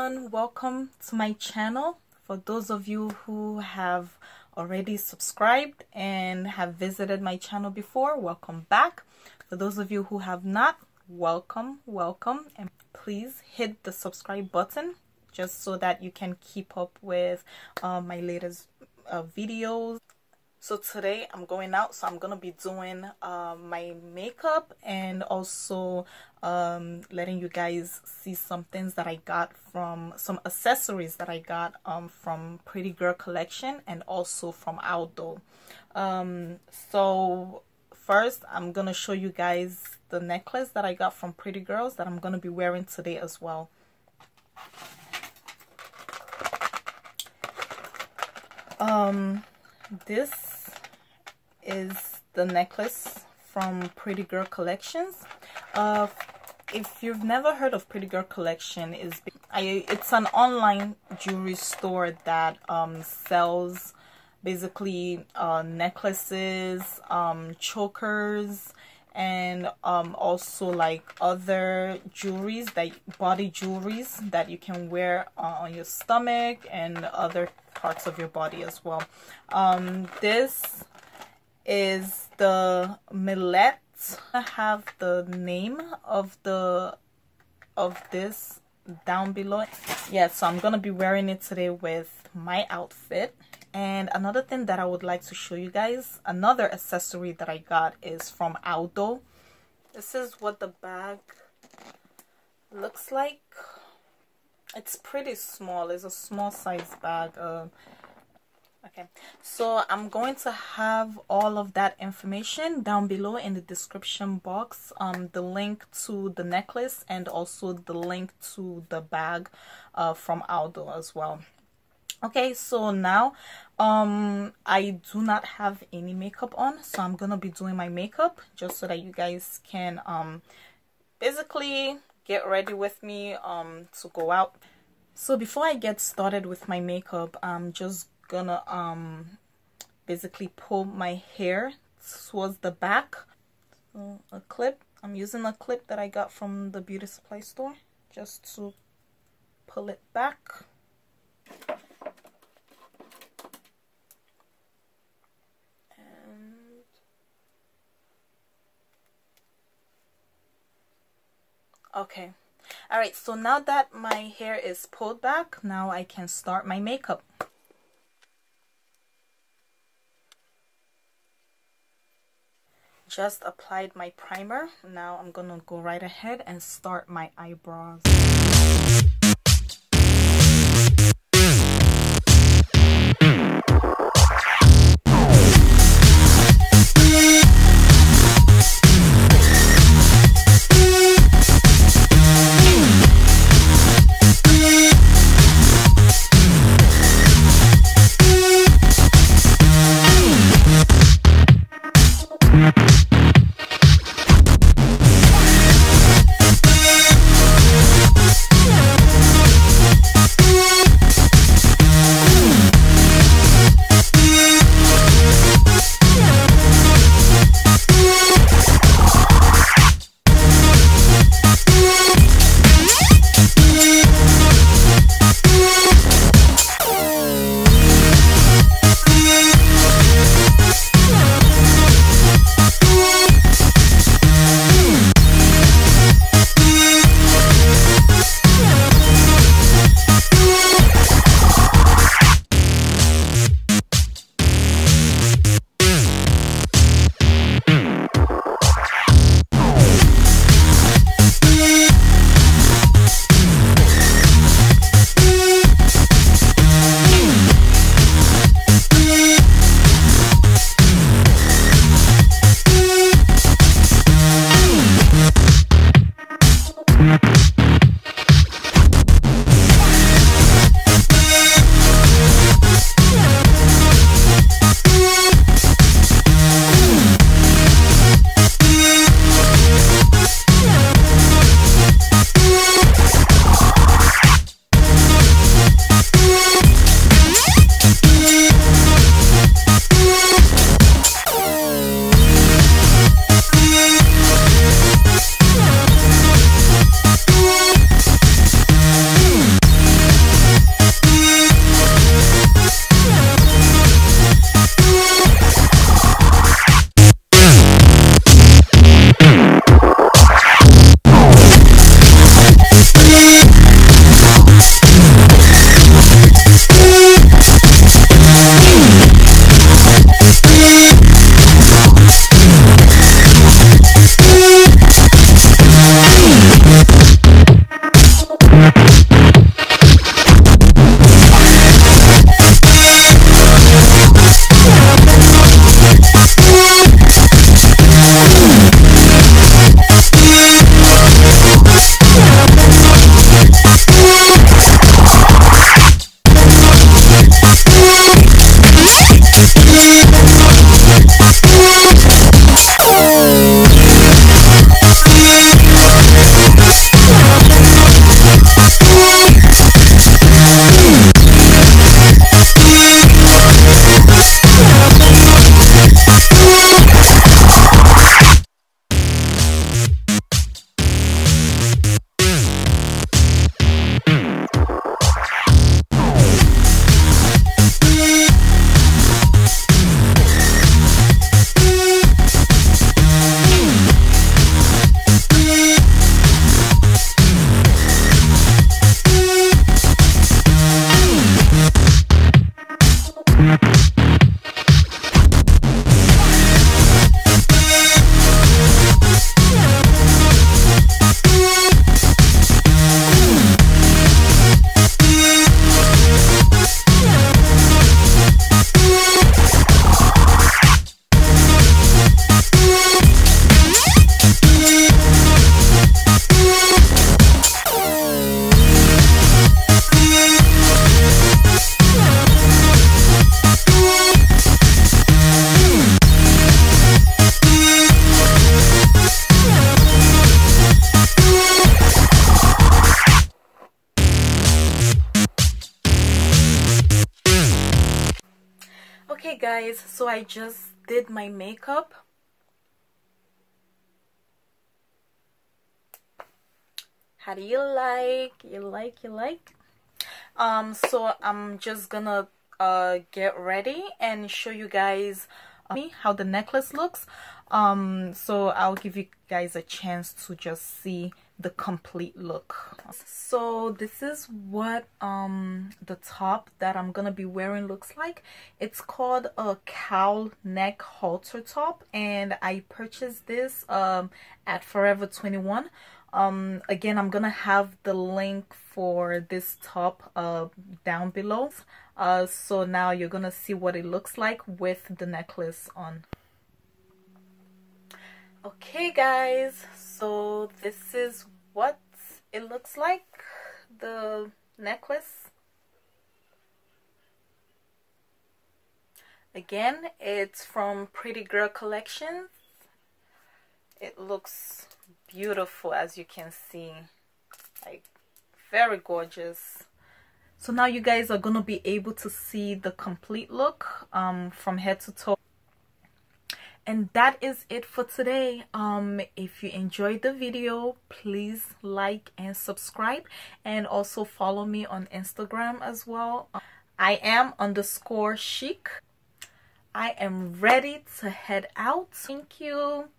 everyone, welcome to my channel. For those of you who have already subscribed and have visited my channel before, welcome back. For those of you who have not, welcome, and please hit the subscribe button just so that you can keep up with my latest videos. So today I'm going out, so I'm gonna be doing my makeup and also letting you guys see some things that I got from some accessories that I got from Pretty Girl Collection and also from Aldo. So first I'm gonna show you guys the necklace that I got from Pretty Girls that I'm gonna be wearing today as well. This is the necklace from Pretty Girl Collections. If you've never heard of Pretty Girl Collection, it's an online jewelry store that sells basically necklaces, chokers, and also like other jewelries, body jewelries that you can wear on your stomach and other parts of your body as well. This is the millet. I have the name of this down below. Yeah, so I'm gonna be wearing it today with my outfit. And another thing that I would like to show you guys, another accessory that I got is from Aldo. This is what the bag looks like. It's pretty small. It's a small size bag. Okay, so I'm going to have all of that information down below in the description box, the link to the necklace and also the link to the bag from Aldo as well. Okay, so now I do not have any makeup on, so I'm gonna be doing my makeup just so that you guys can basically get ready with me to go out. So before I get started with my makeup, I'm just gonna basically pull my hair towards the back. So a clip, I'm using a clip that I got from the beauty supply store just to pull it back. And okay, all right, so now that my hair is pulled back, now I can start my makeup. Just applied my primer. Now I'm gonna go right ahead and start my eyebrows. guys, so I just did my makeup. How do you like? You like? So I'm just gonna get ready and show you guys how the necklace looks. So I'll give you guys a chance to just see the complete look. So this is what the top that I'm gonna be wearing looks like. It's called a cowl neck halter top, and I purchased this at Forever 21. Again, I'm gonna have the link for this top down below. So now you're gonna see what it looks like with the necklace on. Okay guys, so this is what it looks like, the necklace. Again, it's from Pretty Girl Collections. It looks beautiful, as you can see, like very gorgeous. So now you guys are gonna be able to see the complete look from head to toe. And that is it for today. If you enjoyed the video, please like and subscribe, and also follow me on Instagram as well. I am _chic. I am ready to head out. Thank you.